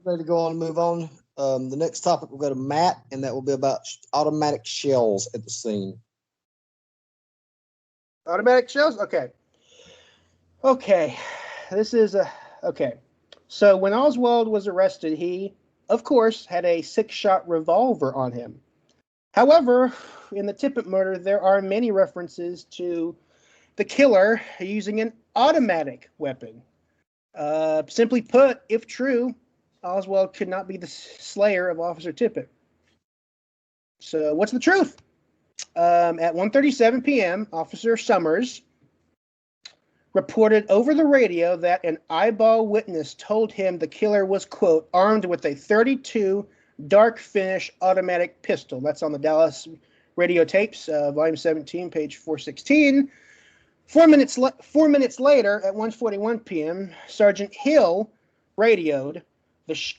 ready to go on and move on. The next topic will go to Matt, and that will be about automatic shells at the scene. Automatic shells? Okay. Okay. This is okay. So when Oswald was arrested, he, of course, had a 6-shot revolver on him. However, in the Tippit murder, there are many references to the killer using an automatic weapon. Simply put, if true, Oswald could not be the slayer of Officer Tippit. So what's the truth? At 1:37 p.m., Officer Summers reported over the radio that an eyeball witness told him the killer was, quote, armed with a .32 dark finish automatic pistol. That's on the Dallas radio tapes, volume 17, page 416. 4 minutes later, at 1:41 p.m., Sergeant Hill radioed,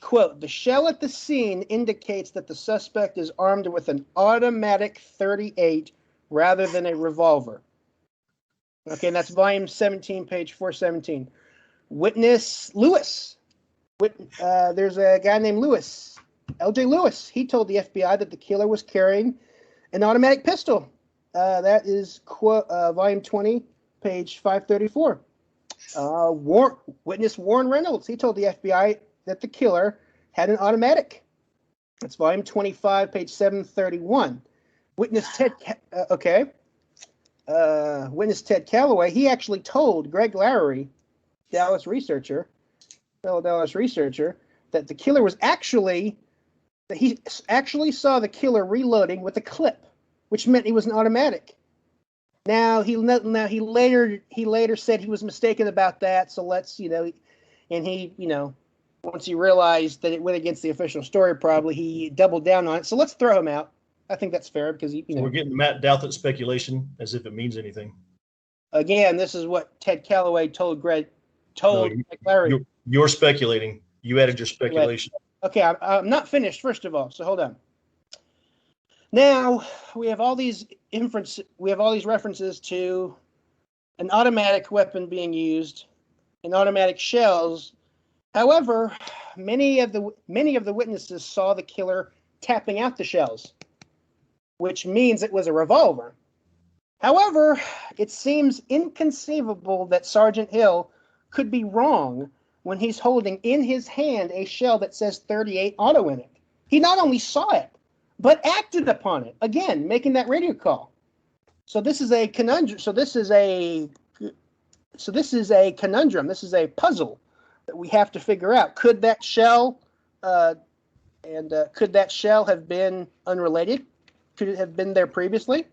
quote, the shell at the scene indicates that the suspect is armed with an automatic .38 rather than a revolver. Okay, and that's volume 17, page 417. Witness Lewis. There's a guy named Lewis, L.J. Lewis. He told the FBI that the killer was carrying an automatic pistol. That is volume 20, page 534. Witness Warren Reynolds. He told the FBI that the killer had an automatic. That's volume 25, page 731. Witness Ted. Witness Ted Calloway, he actually told Greg Larry, fellow Dallas researcher, that the killer was he actually saw the killer reloading with a clip, which meant he was an automatic. Now he later said he was mistaken about that. So let's, and he, once he realized that it went against the official story, probably he doubled down on it. So let's throw him out. I think that's fair because So we're getting Matt Douthit speculation as if it means anything. Again, this is what Ted Calloway told Greg Larry. You're speculating. You added your speculation. Okay, I'm not finished. First of all, so hold on. Now we have all these references to an automatic weapon being used, and automatic shells. However, many of the witnesses saw the killer tapping out the shells, which means it was a revolver. However, it seems inconceivable that Sergeant Hill could be wrong when he's holding in his hand a shell that says 38 auto in it. He not only saw it, but acted upon it, again, making that radio call. So this is a conundrum. So this is a conundrum. This is a puzzle that we have to figure out. Could that shell have been unrelated? Could it have been there previously?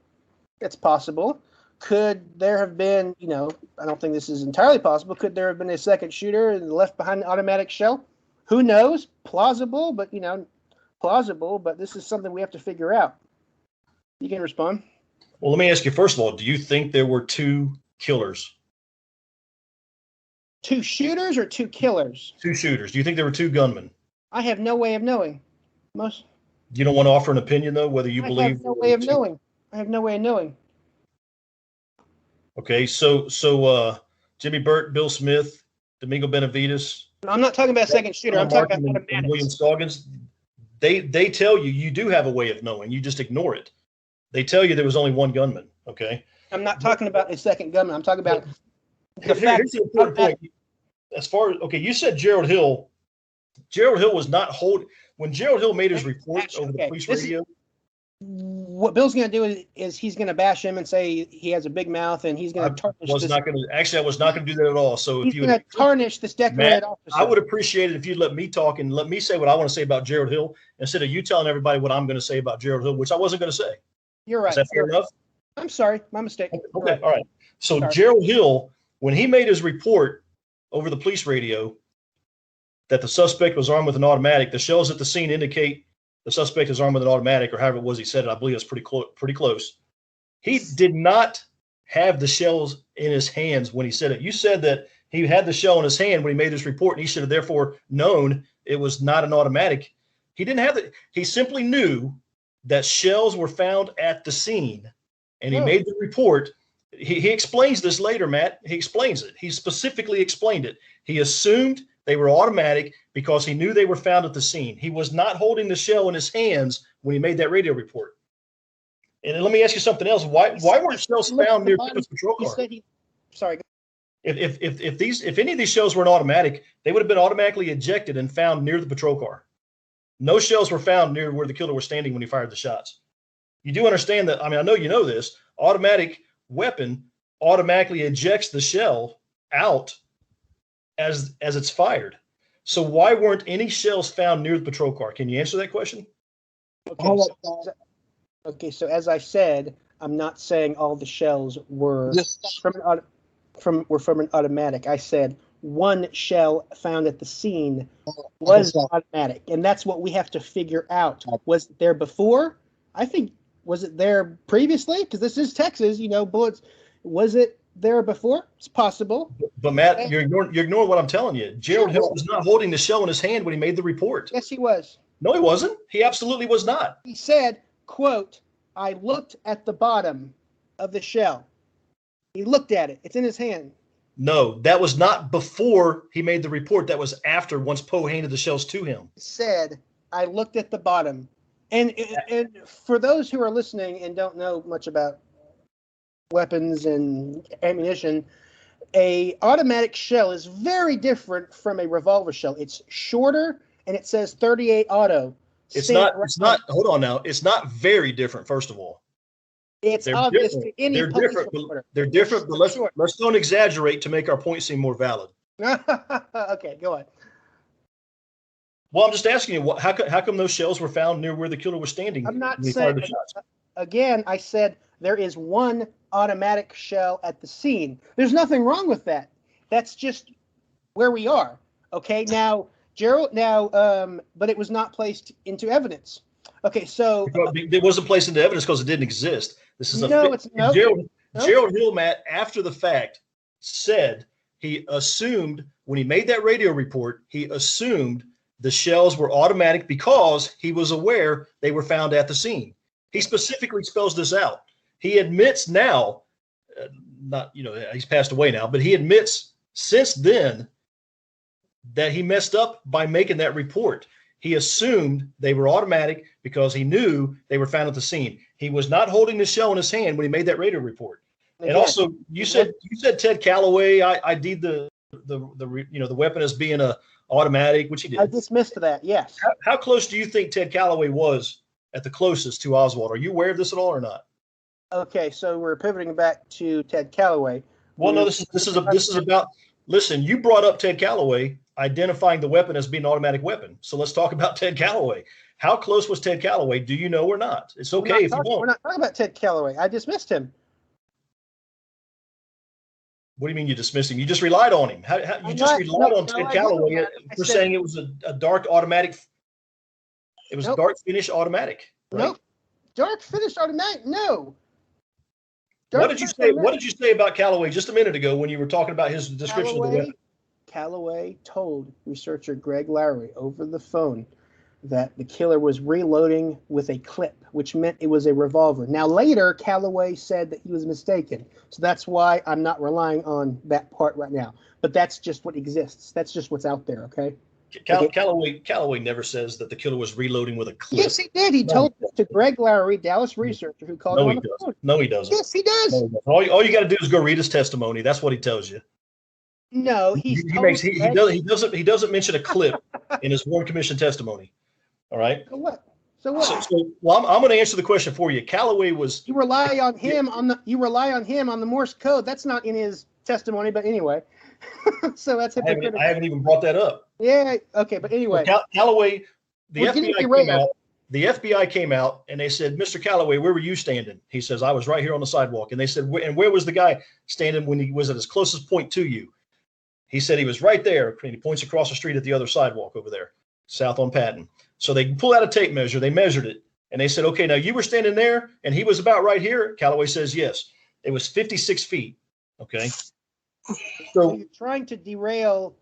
It's possible. Could there have been, I don't think this is entirely possible. Could there have been a second shooter and left behind an automatic shell? Who knows? Plausible, but this is something we have to figure out. You can respond. Well, let me ask you, first of all, do you think there were 2 killers? 2 shooters or 2 killers? 2 shooters. Do you think there were 2 gunmen? I have no way of knowing. You don't want to offer an opinion, though, whether you believe. I have no way of knowing. I have no way of knowing. Okay, so Jimmy Burt, Bill Smith, Domingo Benavides. I'm not talking about a second shooter. I'm talking about automatics. William Scoggins. They tell you do have a way of knowing. You just ignore it. They tell you there was only 1 gunman. Okay. I'm not talking about a second gunman. I'm talking about the fact. Here's the important point. As far as you said Gerald Hill. Gerald Hill was not when Gerald Hill made his report over the police radio. What Bill's going to do is he's going to bash him and say he has a big mouth, and he's going to tarnish. I was not going to do that at all. So he's going to tarnish this decorated officer. I would appreciate it if you'd let me talk and let me say what I want to say about Gerald Hill instead of you telling everybody what I'm going to say about Gerald Hill, which I wasn't going to say. You're right. Is that fair enough? I'm sorry, my mistake. Okay, all right. So Gerald Hill, when he made his report over the police radio that the suspect was armed with an automatic, the shells at the scene indicate the suspect is armed with an automatic, or however it was he said it. I believe it's pretty close. He did not have the shells in his hands when he said it. You said that he had the shell in his hand when he made this report, and he should have therefore known it was not an automatic. He didn't have it. He simply knew that shells were found at the scene, and he made the report. He explains this later, Matt. He explains it. He specifically explained it. He assumed they were automatic because he knew they were found at the scene. He was not holding the shell in his hands when he made that radio report. And let me ask you something else. Why weren't shells found near Tippit's patrol car? Sorry. If any of these shells were an automatic, they would have been automatically ejected and found near the patrol car. No shells were found near where the killer was standing when he fired the shots. You do understand that? I mean, I know you know this. Automatic weapon automatically ejects the shell out as it's fired. So why weren't any shells found near the patrol car? Can you answer that question? Okay, so as I said, I'm not saying all the shells were from an automatic. I said one shell found at the scene was automatic, and that's what we have to figure out. Was it there before? I think, was it there previously? Because this is Texas, bullets. Was it there before? It's possible. But Matt, you're ignoring what I'm telling you. Gerald Hill was not holding the shell in his hand when he made the report. Yes, he was. No, he wasn't. He absolutely was not. He said, quote, "I looked at the bottom of the shell." He looked at it. It's in his hand. No, that was not before he made the report. That was after, once Poe handed the shells to him. He said, "I looked at the bottom." And for those who are listening and don't know much about weapons and ammunition, a automatic shell is very different from a revolver shell. It's shorter, and it says 38 auto. It's not. Hold on now. It's not very different. First of all, they're obvious to any police reporter. They're different, but let's don't exaggerate to make our point seem more valid. Okay, go on. Well, I'm just asking you, how come those shells were found near where the killer was standing? I'm not saying. Again, I said there is one automatic shell at the scene. There's nothing wrong with that. That's just where we are. Okay, now, Gerald. But it was not placed into evidence. Okay, so it wasn't placed into evidence because it didn't exist. This is Gerald Hill, Matt, after the fact, said he assumed when he made that radio report, he assumed the shells were automatic because he was aware they were found at the scene. He specifically spells this out. He admits now, he's passed away now, but he admits since then that he messed up by making that report. He assumed they were automatic because he knew they were found at the scene. He was not holding the shell in his hand when he made that radio report. Again, and also, you said Ted Calloway ID'd the weapon as being a automatic, which he did. I dismissed that. Yes. How close do you think Ted Calloway was at the closest to Oswald? Are you aware of this at all or not? Okay, so we're pivoting back to Ted Calloway. Well, no, this is about. Listen, you brought up Ted Calloway identifying the weapon as being an automatic weapon. So let's talk about Ted Calloway. How close was Ted Calloway? Do you know or not? It's okay if you don't. We're not talking about Ted Calloway. I dismissed him. What do you mean you dismissed him? You just relied on him. You just relied on Ted Calloway for saying it was a dark automatic. It was dark finish automatic. Right? Nope. Dark finish automatic? No. What did you say? What did you say about Calloway just a minute ago when you were talking about his description of the weapon? Calloway told researcher Greg Lowry over the phone that the killer was reloading with a clip, which meant it was a revolver. Now, later, Calloway said that he was mistaken. So that's why I'm not relying on that part right now. But that's just what exists. That's just what's out there, okay? Calloway never says that the killer was reloading with a clip. Yes, he did. He told it to Greg Lowry, Dallas researcher, who called him on the phone. No, he doesn't. Yes, he does. No, he doesn't. All you got to do is go read his testimony. That's what he tells you. No, he doesn't mention a clip in his Warren Commission testimony. All right. So what? So I'm going to answer the question for you. Calloway was. You rely on him on the Morse code. That's not in his testimony, but anyway. So that's hypocritical. I haven't even brought that up. Yeah. Okay, but anyway. Calloway, the FBI came out and they said, "Mr. Calloway, where were you standing?" He says, "I was right here on the sidewalk." And they said, "And where was the guy standing when he was at his closest point to you?" He said he was right there, and he points across the street at the other sidewalk over there, south on Patton. So they pulled out a tape measure, they measured it, and they said, "Okay, now you were standing there, and he was about right here." Calloway says, "Yes." It was 56 feet. Okay. So you're trying to derail.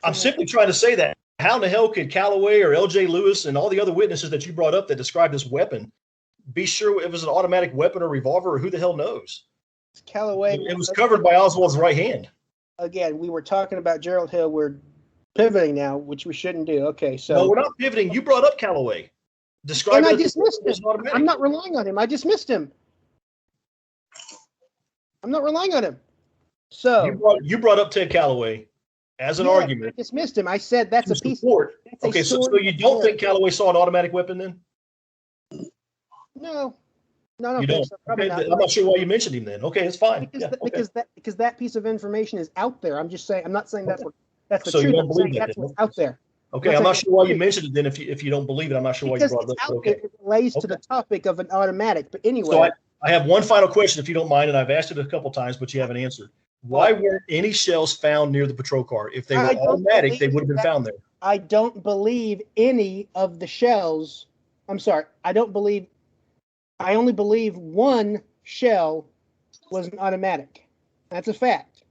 I'm simply trying to say that. How in the hell could Calloway or L.J. Lewis and all the other witnesses that you brought up that described this weapon be sure it was an automatic weapon or revolver, or who the hell knows? Calloway. It was covered by Oswald's right hand. Again, we were talking about Gerald Hill, where pivoting now, which we shouldn't do. Okay, so No, we're not pivoting. You brought up Callaway. Describe and it I as dismissed him. automatic. I'm not relying on him. I dismissed him. I'm not relying on him. So You brought up Ted Callaway as an argument. I dismissed him. I said that's to a piece. Support. That's Okay, so sword you don't think Callaway saw an automatic weapon then? No, I don't You think don't. so. Probably Okay, not. I'm not sure why you mentioned him then. Okay, it's fine. Because that piece of information is out there. I'm just saying. I'm not saying that's the So you truth. don't I'm believe saying that that's then? what's out there. Okay, I'm not sure why you mentioned it then. If you don't believe it, I'm not sure why you Because brought it's it up. out Okay. there. It relates to the topic of an automatic. But anyway, So I have one final question, if you don't mind, and I've asked it a couple times, but you haven't answered. Why weren't any shells found near the patrol car? If they were automatic, they would have been found there. I don't believe any of the shells. I'm sorry. I only believe one shell was an automatic. That's a fact.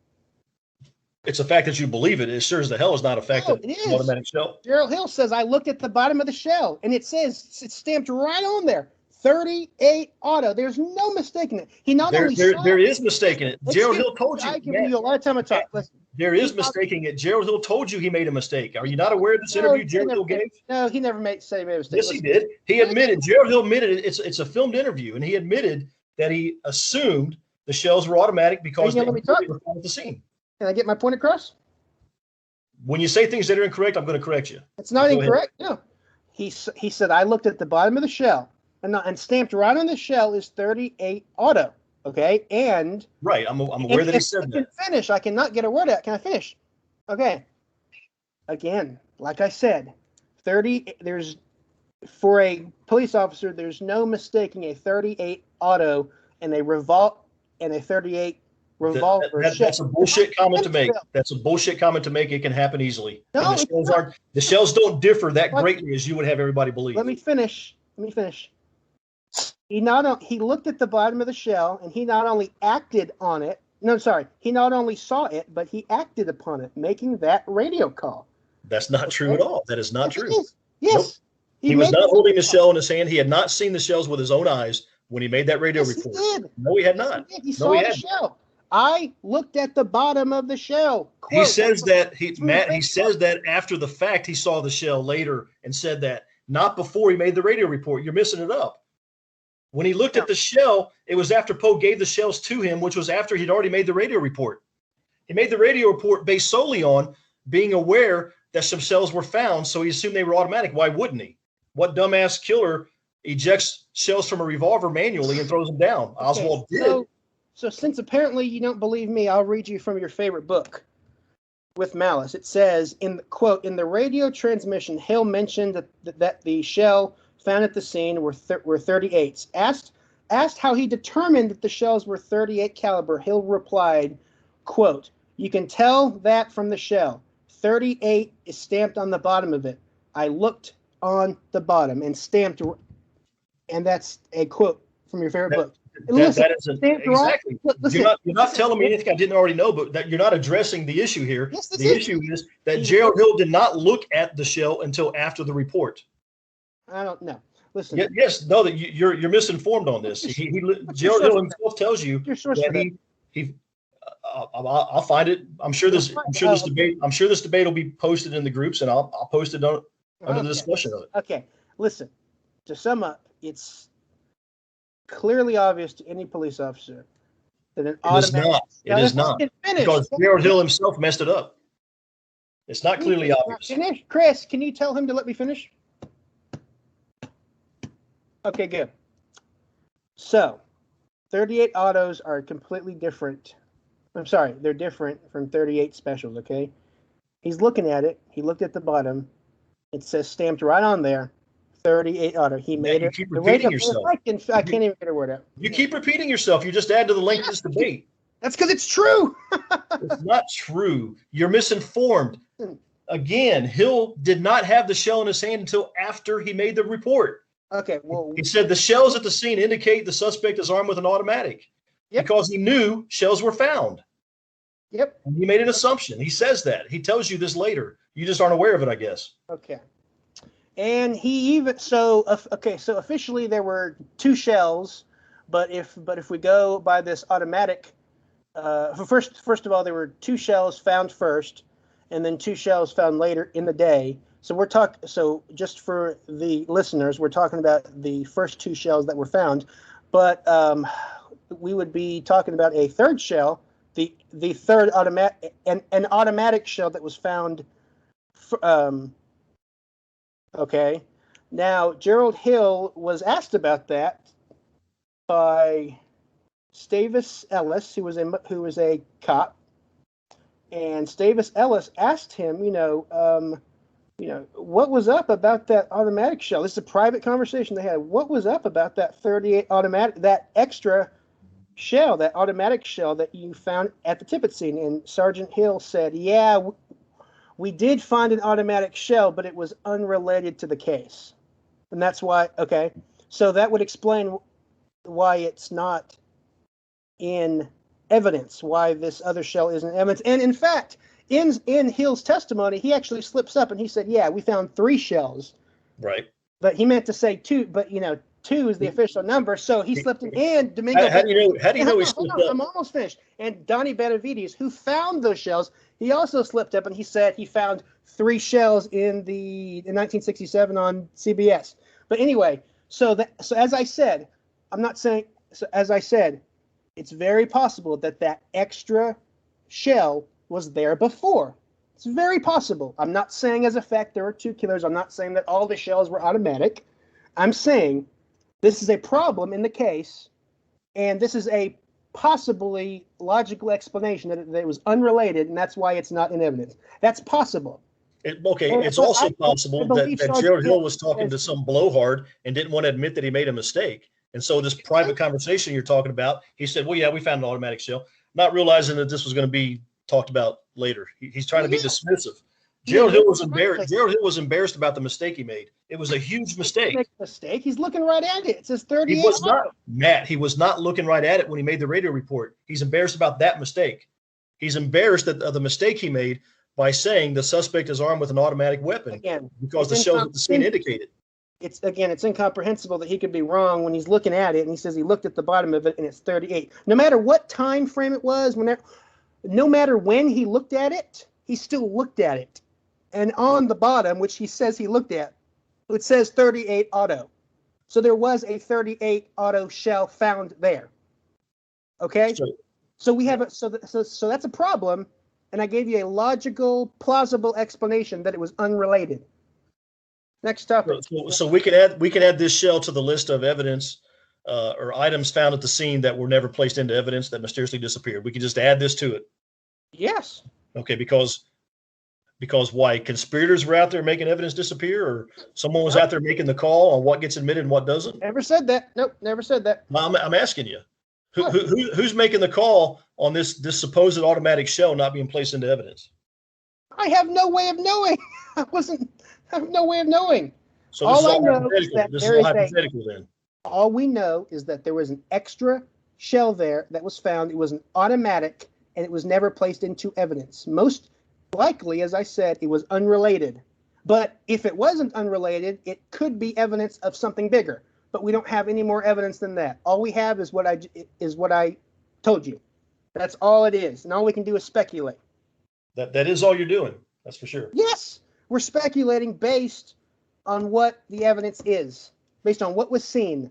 It's a fact that you believe it. It sure as the hell is not a fact that it's an automatic shell. Gerald Hill says, I looked at the bottom of the shell, and it says, it's stamped right on there. 38 auto. There's no mistaking it. He not only there is mistaking it. Gerald Hill told you. I give you a lot of time to talk. Listen, there is mistaking it. Gerald Hill told you he made a mistake. Are you not aware of this interview Gerald Hill gave? No, he never said he made a mistake. Yes, he did. He admitted. Gerald Hill admitted it's a filmed interview, and he admitted that he assumed the shells were automatic because they were found at the scene. Can I get my point across? When you say things that are incorrect, I'm going to correct you. It's not incorrect. No. He said, I looked at the bottom of the shell, and stamped right on the shell is 38 auto. Okay, and right, I'm aware that he said that. I cannot get a word out. Can I finish? Okay. Again, like I said, there's for a police officer, there's no mistaking a 38 auto and a 38 revolver. That's a bullshit comment to make. That's a bullshit comment to make. It can happen easily. No, the shells don't differ that greatly as you would have everybody believe. Let me finish. He looked at the bottom of the shell, and he not only acted on it. No, sorry. He not only saw it, but he acted upon it, making that radio call. That's not true at all. That is not true. Yes. Nope. He was not holding the shell in his hand. He had not seen the shells with his own eyes when he made that radio report. He did. No, he had not. He saw the shell. I looked at the bottom of the shell. Quote, he says that he says that after the fact he saw the shell later and said that, not before he made the radio report. You're missing it up. When he looked at the shell, it was after Poe gave the shells to him, which was after he'd already made the radio report. He made the radio report based solely on being aware that some shells were found, so he assumed they were automatic. Why wouldn't he? What dumbass killer ejects shells from a revolver manually and throws them down? Okay, Oswald did. So since apparently you don't believe me, I'll read you from your favorite book, With Malice. It says, in the radio transmission, Hill mentioned that the shell found at the scene were 38s. Asked how he determined that the shells were 38 caliber, Hill replied, quote, you can tell that from the shell. 38 is stamped on the bottom of it. I looked on the bottom and stamped, and that's a quote from your favorite book. That is exactly. You're not telling me anything I didn't already know, but that you're not addressing the issue here. Yes, the issue is that Gerald Hill did not look at the shell until after the report. I don't know. Listen. That you're misinformed on this. Gerald Hill himself tells you that he. I'll find it. I'm sure this debate will be posted in the groups, and I'll post it under the discussion of it. Okay. Listen. To sum up, it's clearly obvious to any police officer that an automatic. It is not. Because Gerald Hill himself messed it up. It's not clearly obvious. Finish, Chris. Can you tell him to let me finish? Okay, good. So, 38 autos are completely different. I'm sorry, they're different from 38 specials. Okay, he's looking at it. He looked at the bottom. It says stamped right on there. 38 auto. He made it. You keep repeating yourself. I can't even get a word out. You keep repeating yourself. You just add to the length of this debate. That's because it's true. It's not true. You're misinformed. Again, Hill did not have the shell in his hand until after he made the report. Okay, well, he said the shells at the scene indicate the suspect is armed with an automatic. Yep. Because he knew shells were found. Yep. And he made an assumption. He says that. He tells you this later. You just aren't aware of it, I guess. Okay. And he even so officially there were 2 shells, but if we go by this automatic, first of all there were 2 shells found first, and then 2 shells found later in the day. So we're talking. So just for the listeners, we're talking about the first 2 shells that were found, but we would be talking about a third shell, the third automatic, an automatic shell that was found. Okay. Now Gerald Hill was asked about that by Stavis Ellis, who was a cop, and Stavis Ellis asked him, what was up about that automatic shell? This is a private conversation they had. What was up about that 38 automatic, that extra shell, that automatic shell that you found at the Tippit scene? And Sergeant Hill said, yeah, we did find an automatic shell, but it was unrelated to the case. And that's why, okay, so that would explain why it's not in evidence, why this other shell isn't evidence. And in fact, in Hill's testimony, he actually slips up and he said, yeah, we found 3 shells. Right. But he meant to say 2, but 2 is the official number, so he slipped in. And Domingo. How do you know he slipped up? I'm almost finished. And Donnie Benavides, who found those shells, he also slipped up and he said he found 3 shells in 1967 on CBS. But anyway, so as I said, it's very possible that extra shell was there before. It's very possible. I'm not saying as a fact there are 2 killers. I'm not saying that all the shells were automatic. I'm saying this is a problem in the case, and this is a possibly logical explanation that it was unrelated, and that's why it's not in evidence. That's possible. It's also possible that Gerald Hill was talking to some blowhard and didn't want to admit that he made a mistake. And so this private conversation you're talking about, he said, well, yeah, we found an automatic shell, not realizing that this was going to be talked about later. He's trying to be dismissive. Gerald Hill was embarrassed. Gerald Hill was embarrassed about the mistake he made. It was a huge mistake. He's looking right at it. It says 38. He was not, Matt. He was not looking right at it when he made the radio report. He's embarrassed about that mistake. He's embarrassed of the mistake he made by saying the suspect is armed with an automatic weapon because the shells at the scene indicated. It's incomprehensible that he could be wrong when he's looking at it and he says he looked at the bottom of it and it's 38. No matter what time frame it was, no matter when he looked at it, he still looked at it. And on the bottom, which he says he looked at, it says 38 auto. So there was a 38 auto shell found there. Okay? So we have so that's a problem, and I gave you a logical, plausible explanation that it was unrelated. Next topic. So we can add this shell to the list of evidence or items found at the scene that were never placed into evidence that mysteriously disappeared. We can just add this to it. Yes. Okay, because why? Conspirators were out there making evidence disappear, or someone was out there making the call on what gets admitted and what doesn't? Never said that. Nope, never said that. I'm asking you. Who's making the call on this supposed automatic shell not being placed into evidence? I have no way of knowing. I have no way of knowing. So all I know is that this is all hypothetical then. All we know is that there was an extra shell there that was found. It was an automatic, and it was never placed into evidence. Most likely, as I said, it was unrelated. But if it wasn't unrelated, it could be evidence of something bigger. But we don't have any more evidence than that. All we have is what I told you. That's all it is, and all we can do is speculate. That is all you're doing. That's for sure. Yes, we're speculating based on what the evidence is, based on what was seen.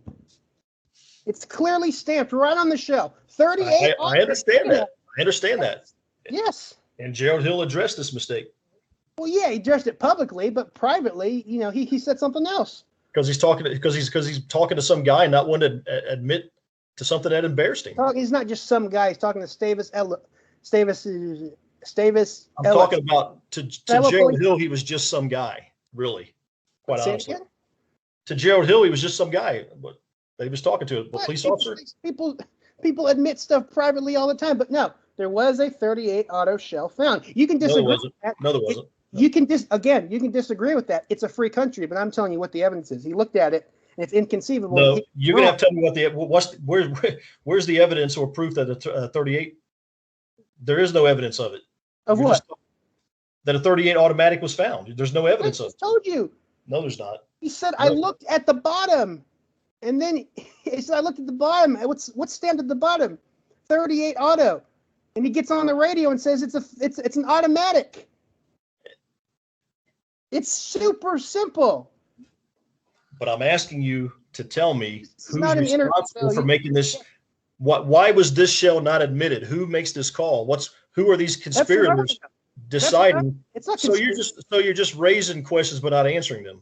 It's clearly stamped right on the shell. 38. I understand that. I understand that. Yes. And Gerald Hill addressed this mistake. Well, yeah, he addressed it publicly, but privately, he said something else. Because he's talking to some guy and not wanting to admit to something that embarrassed him. He's not just some guy. He's talking to Stavis. I'm talking about to Gerald Hill. He was just some guy, really. Quite honestly. To Gerald Hill, he was just some guy that he was talking to. A police officer. People admit stuff privately all the time, but no, there was a 38 auto shell found. You can disagree. No, there wasn't. You can disagree with that. It's a free country, but I'm telling you what the evidence is. He looked at it, and it's inconceivable. No, you're gonna have to tell me where's the evidence or proof that a 38? There is no evidence of it. Of what? That a 38 automatic was found. There's no evidence of it. I told you. No, there's not. He said, I looked at the bottom, and then he said, I looked at the bottom. What's stamped at the bottom? 38 auto, and he gets on the radio and says it's an automatic. It's super simple. But I'm asking you to tell me This is who's not an interview, responsible Bill. for making this. Why was this shell not admitted? Who makes this call? Who are these That's what I conspirators wanna know. deciding? It's not So you're just raising questions but not answering them.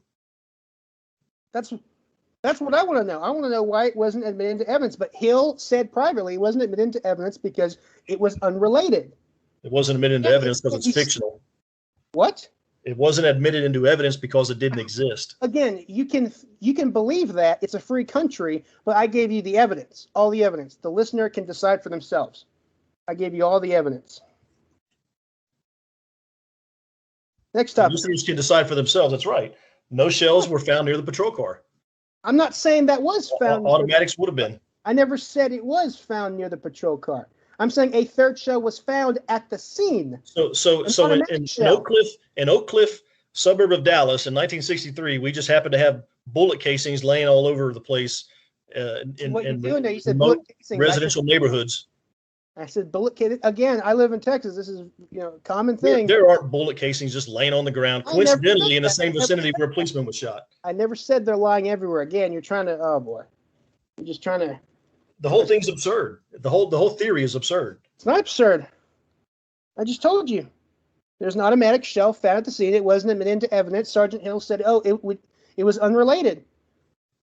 That's what I want to know. I want to know why it wasn't admitted into evidence. But Hill said privately it wasn't admitted into evidence because it was unrelated. It wasn't admitted into Yeah, evidence because it's fictional. What? It wasn't admitted into evidence because it didn't exist. Again, you can believe that it's a free country, but I gave you the evidence, all the evidence. The listener can decide for themselves. I gave you all the evidence. Next The topic. listeners can decide for themselves. That's right. No shells were found near the patrol car. I'm not saying that was found. Automatics would have been. I never said it was found near the patrol car. I'm saying a third shell was found at the scene. So in Oak Cliff, suburb of Dallas, in 1963, we just happened to have bullet casings laying all over the place in You said remote bullet casing. residential neighborhoods. I said bullet casing. Again, I live in Texas. This is a common thing. There aren't bullet casings just laying on the ground, coincidentally in the same vicinity where a policeman was shot. I never said they're lying everywhere. Again, you're trying to. Oh boy, you're just trying to. The whole thing's absurd. The whole theory is absurd. It's not absurd. I just told you. There's an automatic shell found at the scene. It wasn't admitted into evidence. Sergeant Hill said, "Oh, it was unrelated.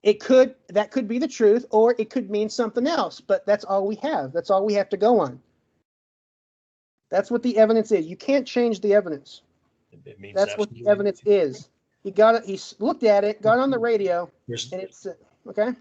That could be the truth, or it could mean something else. But that's all we have. That's all we have to go on. That's what the evidence is. You can't change the evidence. It means that's what the evidence is. He got it. He looked at it, got on the radio, and it's okay.